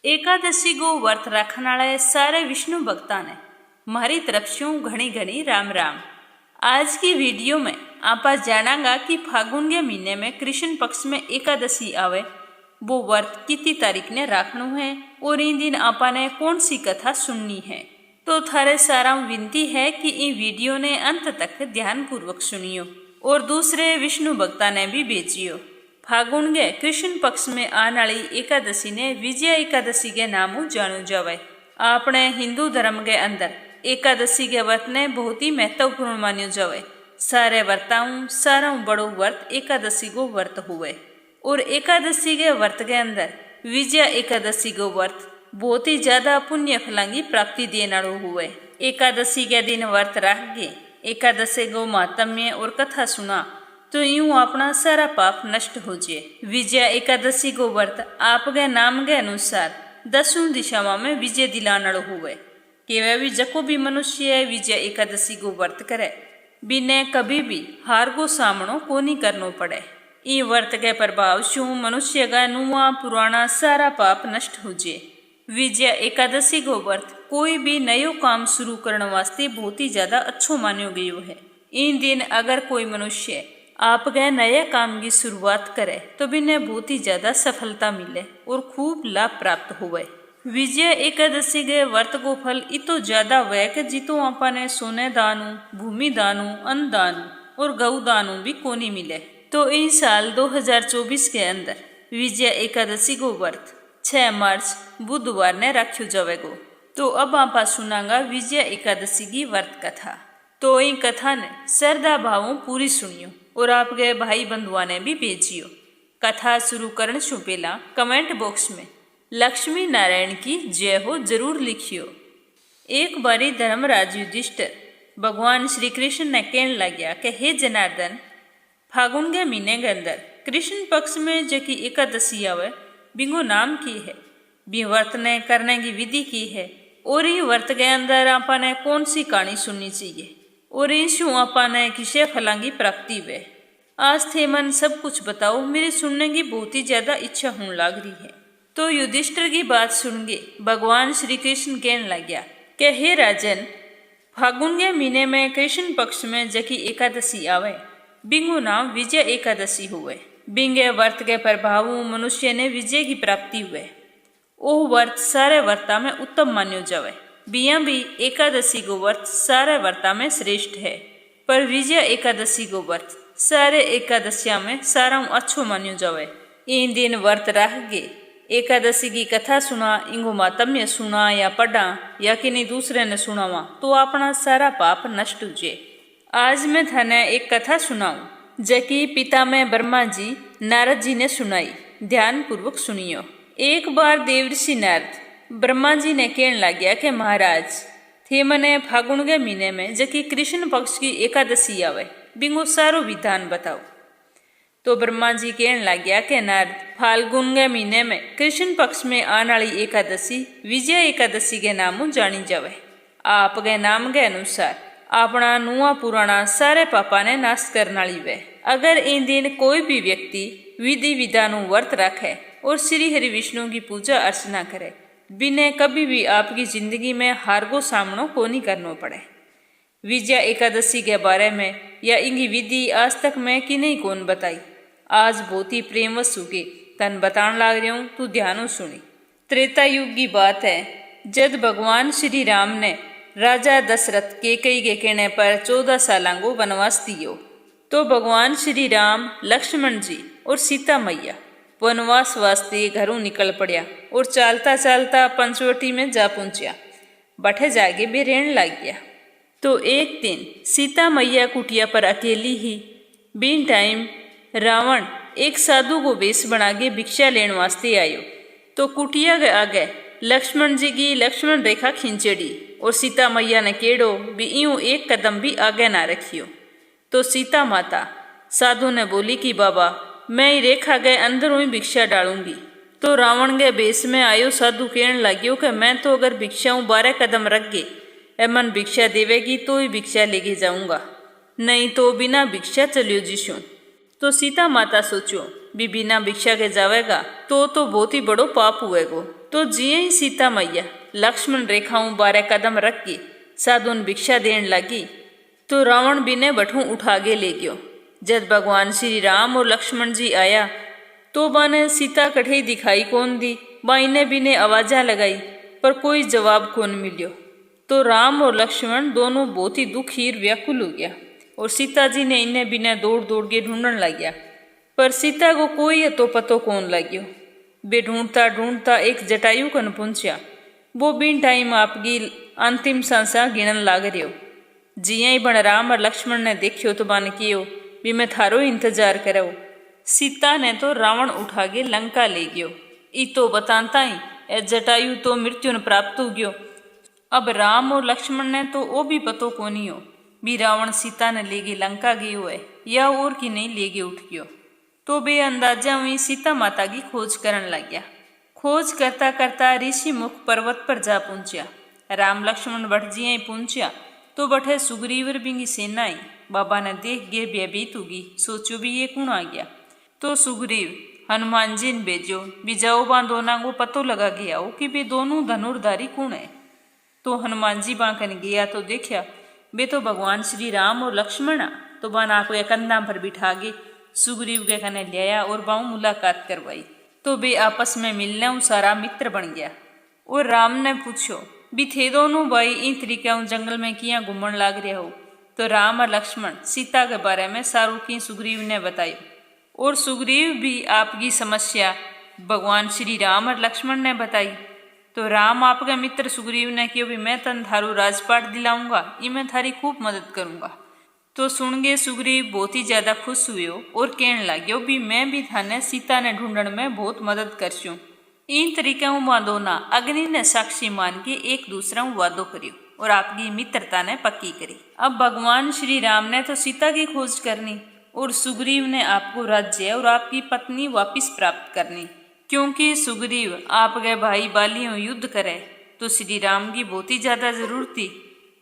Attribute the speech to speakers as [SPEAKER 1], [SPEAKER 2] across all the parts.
[SPEAKER 1] एकादशी को व्रत रखने वाले सारे विष्णु भक्ता ने मारी तरफ से घनी घनी राम राम। आज की वीडियो में आप जानांगा कि फागुन के महीने में कृष्ण पक्ष में एकादशी आवे, वो व्रत कितनी तारीख ने रखना है और इन दिन आपने कौन सी कथा सुननी है। तो थारे सारा विनती है कि इन वीडियो ने अंत तक ध्यान पूर्वक सुनियो और दूसरे विष्णु भक्ता ने भी भेजियो। फागुन के कृष्ण पक्ष में आने वाली एकादशी ने विजय एकादशी के नामों जानो जावे। आपने हिंदू धर्म के अंदर एकादशी के व्रत ने बहुत ही महत्वपूर्ण मान्यो जावे। सारे व्रताओं सारा बड़ो व्रत एकादशी को व्रत हुए और एकादशी के व्रत के अंदर विजय एकादशी को व्रत बहुत ही ज्यादा पुण्य फलों की प्राप्ति देना हुए। एकादशी के दिन व्रत रख के एकादशी को महात्म्य और कथा सुना तो यूं अपना सारा पाप नष्ट हो जाए। विजय एकादशी को व्रत आपके नाम के अनुसार 10 दिशाओं में विजय दिलाना हुए कि वह भी जको भी मनुष्य विजय एकादशी को व्रत करे बिना कभी भी हार को सामनो को नहीं करना पड़े। इन व्रत के प्रभाव से मनुष्य का नुआ पुराना सारा पाप नष्ट हो जाए। विजय एकादशी को व्रत कोई भी नयो काम शुरू करने वास्ते बहुत ही ज्यादा अच्छो मान्यो गयो है। इन दिन अगर कोई मनुष्य आपके नए काम की शुरुआत करे तो बिन्हें बहुत ही ज्यादा सफलता मिले और खूब लाभ प्राप्त हुए। विजय एकादशी के व्रत को फल इतो ज्यादा हुए कि जितो आपने सोने दानू, भूमि दानू, अन्न दानू और गऊ दानू भी कोनी मिले। तो इस साल 2024 के अंदर विजय एकादशी को व्रत 6 मार्च बुधवार ने रखो जावेगो। तो अब आप सुनांगा विजय एकादशी की व्रत कथा। तो इन कथा ने श्रद्धा भावों पूरी सुनियो और आपके भाई बंधुआ ने भी भेजियो। कथा शुरू करने से पहला कमेंट बॉक्स में लक्ष्मी नारायण की जय हो जरूर लिखियो। एक बारी धर्मराज युधिष्ठिर भगवान श्री कृष्ण ने कहने लग्या कि हे जनार्दन, फागुन के महीने के अंदर कृष्ण पक्ष में जकी एकादशी आवे बिंगो नाम की है, बी व्रत ने करने की विधि की है और ये व्रत के अंदर आपने कौन सी कहानी सुननी चाहिए और इंशु आपने किसे फलों की प्राप्ति वे। आज थे मन सब कुछ बताओ, मेरे सुनने की बहुत ही ज्यादा इच्छा होने लग रही है। तो युधिष्ठिर की बात सुन के भगवान श्री कृष्ण कहने लग्या कि हे राजन, फागुन के महीने में कृष्ण पक्ष में जकी एकादशी आवे बिंगो नाम विजय एकादशी हुए। बिंगे व्रत के प्रभाव मनुष्य ने विजय की प्राप्ति हुए। ओह व्रत सारे व्रता में उत्तम मान्यो जावे। बिया भी एकादशी को व्रत सारे व्रता में श्रेष्ठ है, पर विजय एकादशी को व्रत सारे एकादशिया में सारा अच्छो मान्यो जावे। इन दिन व्रत रख के एकादशी की कथा सुना, इंगो मातम्य सुना या पढ़ा या किन्हीं दूसरे ने सुनावा तो अपना सारा पाप नष्ट हो जाए। आज मैं थाने एक कथा सुनाऊं जकी पिता में ब्रह्मा जी नारद जी ने सुनाई। ध्यान पूर्वक सुनियो। एक बार देवर्षि नारद ब्रह्मा जी ने कहने लग्या कि महाराज, थे मने फागुन के महीने में जकी कृष्ण पक्ष की एकादशी आवे बिंगो सारो विधान बताओ। तो ब्रह्मा जी कहने लग्या कि नारद, फाल्गुन के महीने में कृष्ण पक्ष में आने वाली एकादशी विजय एकादशी के नामों जानी जावे। आपके नाम के अनुसार अपना नुआ पुराना सारे पापा ने नाश करने वाली वे। अगर इन दिन कोई भी व्यक्ति विधि विधानों व्रत रखे और श्री हरि विष्णु की पूजा अर्चना करे बिना कभी भी आपकी जिंदगी में हार को सामनो को नहीं करना पड़े। विजय एकादशी के बारे में या इनकी विधि आज तक मैं कि नहीं कौन बताई। आज बहुत ही प्रेमवश होके तन बताने लग रही हूँ, तू ध्यान सुनी। त्रेता युग की बात है, जब भगवान श्री राम ने राजा दशरथ कैकेयी के कहने पर 14 साल को वनवास दियो। तो भगवान श्री राम, लक्ष्मण जी और सीता मैया वनवास वास्ते घरों निकल पड़िया और चालता चालता पंचवटी में जा पहुंचा। बठे जाके भी रहने लग गया। तो एक दिन सीता मैया कुटिया पर अकेली ही बिन टाइम रावण एक साधु को वेश बना के भिक्षा लेने वास्ते आयो। तो कुटिया के आगे लक्ष्मण जी की लक्ष्मण रेखा खींचेड़ी और सीता मैया ने केड़ो भी यूं एक कदम भी आगे ना रखियो। तो सीता माता साधु ने बोली कि बाबा, मैं ही रेखा गए अंदर ही भिक्षा डालूंगी। तो रावण के बेस में आयो साधु कहने लग्यो कि मैं तो अगर भिक्षा 12 कदम रख गए एमन भिक्षा देवेगी तो ही भिक्षा लेके जाऊंगा, नहीं तो बिना भिक्षा चलियो जीशू। तो सीता माता सोचो भी बिना भिक्षा के जावेगा तो बहुत ही बड़ो पाप हुएगो। तो जिये ही सीता मैया लक्ष्मण रेखाओं 12 कदम रख के साधुन भिक्षा देन लगी तो रावण बिने बठू उठा के ले गयो। जब भगवान श्री राम और लक्ष्मण जी आया तो बाने सीता कठे दिखाई कौन दी। बाईने बिने आवाजा लगाई पर कोई जवाब कौन मिलियो। तो राम और लक्ष्मण दोनों बहुत ही दुखी व्याकुल हो गया और सीता जी ने इन्हें बिना दौड़ दौड़ के ढूंढन लग गया पर सीता को कोई तो पतो कौन लग्यो। बे ढूंढता ढूंढता एक जटायु कन पहुंचा। वो बिन टाइम आपकी अंतिम सांसा गिणन लाग रहो। जिया ही बन राम और लक्ष्मण ने देखियो तो बन कियो भी मैं थारो इंतजार करो। सीता ने तो रावण उठा के लंका ले गयो। ई तो बताता ही ए जटायु तो मृत्यु ने प्राप्त हो गयो। अब राम और लक्ष्मण ने तो वो भी पतो कोनी हो भी रावण सीता ने लेगे लंका गयो है या और की नहीं लेगे उठ गयो। तो बे अंदाजा हुई सीता माता की खोज करन लग गया। खोज करता करता ऋषि मुख पर्वत पर जा पहुंचा। राम लक्ष्मण बठ जिया ही पहुंचा तो बठे सुग्रीव बिंगी सेना आई। बाबा ने देख गे भयभीत होगी सोचो भी ये कौन आ गया। तो सुग्रीव हनुमान जी ने भेजो भी जाओ बा दोनों को पतो लगा गया हो कि वे दोनों धनुर्धारी कौन है। तो हनुमान जी बा कन गया तो देखा वे तो भगवान श्री राम और लक्ष्मण आ। तो बा ना को कंधा पर बिठा के सुग्रीव के कने ले आया और बाऊ मुलाकात करवाई। तो वे आपस में मिलने सारा मित्र बन गया। और राम ने पूछो भी थे दोनों भाई इन तरीके जंगल में किया घूमन लाग रहे हो। तो राम और लक्ष्मण सीता के बारे में सारू की सुग्रीव ने बताई और सुग्रीव भी आपकी समस्या भगवान श्री राम और लक्ष्मण ने बताई। तो राम आपके मित्र सुग्रीव ने कहो भी मैं तन थारू राजपाट दिलाऊंगा, ये मैं थारी खूब मदद करूंगा। तो सुन गए सुग्रीव बहुत ही ज्यादा खुश हुए और कहने लगे भी मैं भी थाने सीता ने ढूंढन में बहुत मदद करशू। इन तरीके दोना अग्नि ने साक्षी मान के एक दूसरा वादो करियो और आपकी मित्रता ने पक्की करी। अब भगवान श्री राम ने तो सीता की खोज करनी और सुग्रीव ने आपको राज्य और आपकी पत्नी वापिस प्राप्त करनी। क्योंकि सुग्रीव आपके भाई बालियों युद्ध करे तो श्री राम की बहुत ही ज्यादा जरूरत थी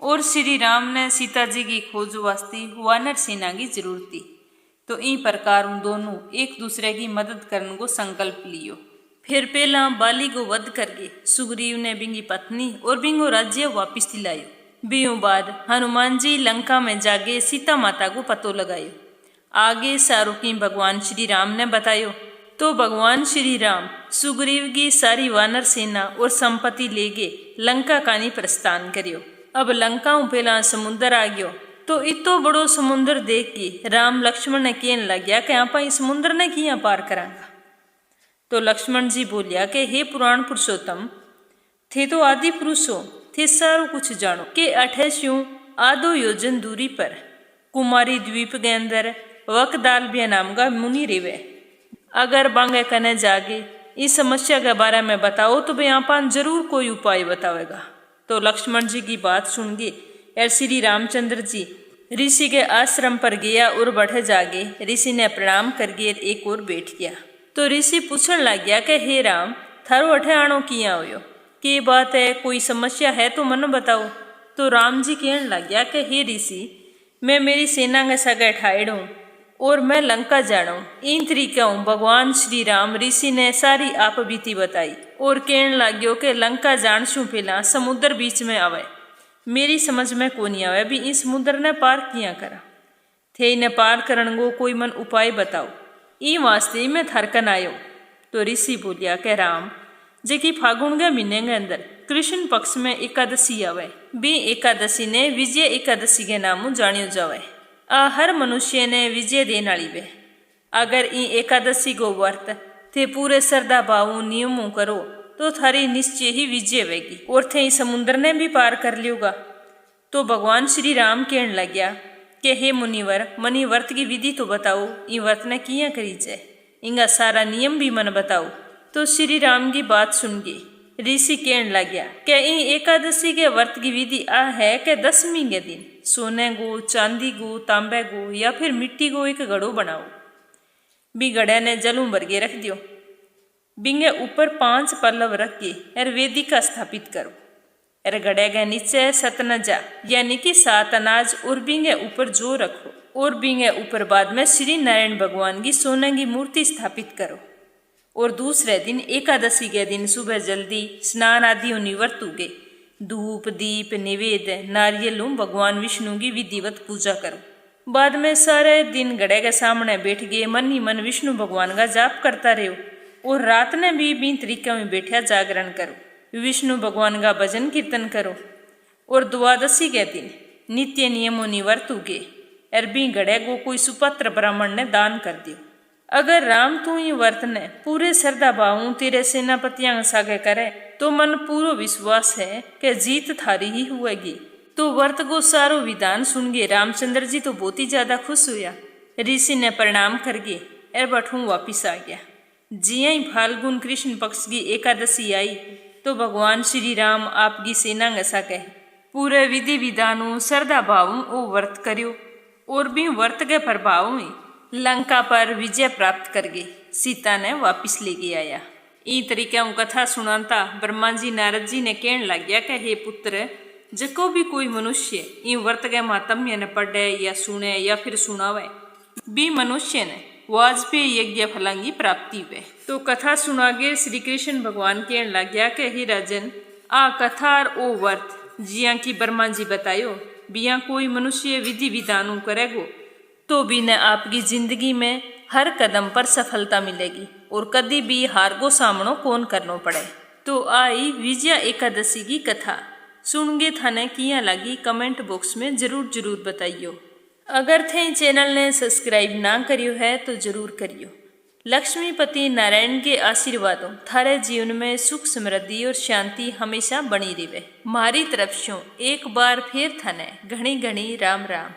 [SPEAKER 1] और श्री राम ने सीता जी की खोज वास्ते वानर सेना की जरूरत थी। तो इन प्रकार उन दोनों एक दूसरे की मदद करने को संकल्प लियो। फिर पहला बाली को वध करके सुग्रीव ने बिंगी पत्नी और बिंगो राज्य वापिस दिलायो। बियों बाद हनुमान जी लंका में जाके सीता माता को पतो लगायो। आगे सारू की भगवान श्री राम ने बतायो। तो भगवान श्री राम सुग्रीव की सारी वानर सेना और संपत्ति लेके लंका कानी प्रस्थान करियो। अब लंका पहला समुद्र आ गयो। तो इतो बड़ो समुद्र देख के राम लक्ष्मण ने कहने लग गया कि आप इस समुद्र ने किया पार करांगा। तो लक्ष्मण जी बोलिया कि हे पुराण पुरुषोत्तम थे तो आदि पुरुष हो, थे सारो कुछ जानो के 28 आधो योजन दूरी पर कुमारी द्वीप के अंदर वकदालबिया नाम का मुनि रेवे। अगर बांगे कने जागे इस समस्या के बारे में बताओ तो वे यहाँ जरूर कोई उपाय बतावेगा। तो लक्ष्मण जी की बात सुन गए और श्री रामचंद्र जी ऋषि के आश्रम पर गया और बैठे जागे। ऋषि ने प्रणाम करके एक और बैठ गया। तो ऋषि पूछने लग गया कि हे राम थारो अठे आनो किया हो की बात है, कोई समस्या है तो मन बताओ। तो राम जी कहने लग गया कि हे ऋषि मैं मेरी सेना के सगे ठाड़ हूँ और मैं लंका जाना हूँ। इन तरीका हूँ भगवान श्री राम ऋषि ने सारी आप बीती बताई और कहने लग गयो कि लंका जान शू पहला समुद्र बीच में आवे, मेरी समझ में को नहीं आवे भी इस समुद्र ने पार किया करा थे। इन्हें पार करने को कोई मन उपाय बताओ, ई वास्ते मैं थरकन आयो। तो ऋषि बोलिया कि राम जे कि फागुन के महीने के अंदर कृष्ण पक्ष में एकादशी आवे, बी एकादशी ने विजय एकादशी के नामों जानियो जावे। आ हर मनुष्य ने विजय देने वाली वे। अगर ई एकादशी को व्रत थे पूरे श्रद्धा भावों नियमों करो तो थारी निश्चय ही विजय होगी और थे समुद्र ने भी पार कर लियोगा। तो भगवान श्री राम कहने लग गया कि हे मुनिवर मनी व्रत की विधि तो बताओ, ई व्रत ने किया करी जाए, इनका सारा नियम भी मन बताओ। तो श्री राम की बात सुन के ऋषि कहने लग गया कि इन एकादशी के व्रत की विधि आ है कि 10वीं के दिन सोने को, चांदी को, तांबे को या फिर मिट्टी को एक घड़ो बनाओ। बी घड़े ने जलूं भर के रख दियो, बिंगे ऊपर 5 पल्लव रख के और वेदिका स्थापित करो। और घड़े के नीचे सतनजा यानी कि 7 अनाज और बिंगे ऊपर जो रखो और बिंगे ऊपर बाद में श्री नारायण भगवान की सोने की मूर्ति स्थापित करो और दूसरे दिन एकादशी के दिन सुबह जल्दी स्नान आदि व्रत उगे, धूप दीप निवेद्य नारियल भगवान विष्णु की विधिवत पूजा करो। बाद में सारे दिन घड़े के सामने बैठ गए मन ही मन विष्णु भगवान का जाप करता रहो, और रात ने भी बीन तरीका में बैठा जागरण करो, विष्णु भगवान का भजन कीर्तन करो। और द्वादशी के दिन नित्य नियमों निवर्त उगे, अरबी घड़े को कोई सुपात्र ब्राह्मण ने दान कर दियो। अगर राम तू ये व्रत ने पूरे श्रद्धा भाव तेरे सेनापतियां सागे करे तो मन पूरा विश्वास है कि जीत थारी ही हुएगी। तो व्रत को सारो विधान सुन गए रामचंद्र जी तो बहुत ही ज्यादा खुश हुआ। ऋषि ने प्रणाम कर गए और बठू वापिस आ गया। जिया ही फाल्गुन कृष्ण पक्ष की एकादशी आई तो भगवान श्री राम आपकी सेना गसा कहे पूरे विधि विधानों श्रद्धा भावों ओ व्रत करियो, और भी व्रत के प्रभाव में लंका पर विजय प्राप्त कर गई, सीता ने वापिस ले गया आया। ई तरीके कथा सुनाता ब्रह्मा जी नारद जी ने कहने लग गया कि हे पुत्र, जको भी कोई मनुष्य इन व्रत के महात्म्य ने पढ़े या सुने या फिर सुनावे, भी मनुष्य ने वाजपेयी यज्ञ फलां की प्राप्ति हुए। तो कथा सुनागे श्री कृष्ण भगवान कहने लग गया कि हे राजन, आ कथा और ओ व्रत जिया की ब्रह्मा जी बतायो, बिया कोई मनुष्य विधि विधानों करेगो तो भी न आपकी जिंदगी में हर कदम पर सफलता मिलेगी और कभी भी हार को सामनो कौन करना पड़े। तो आई विजया एकादशी की कथा सुनगे थाने किया लगी कमेंट बॉक्स में जरूर बताइयो। अगर थे चैनल ने सब्सक्राइब ना करियो है तो जरूर करियो। लक्ष्मीपति नारायण के आशीर्वादों थारे जीवन में सुख समृद्धि और शांति हमेशा बनी रहे। मारी तरफ से एक बार फिर थाने घणी घणी राम राम।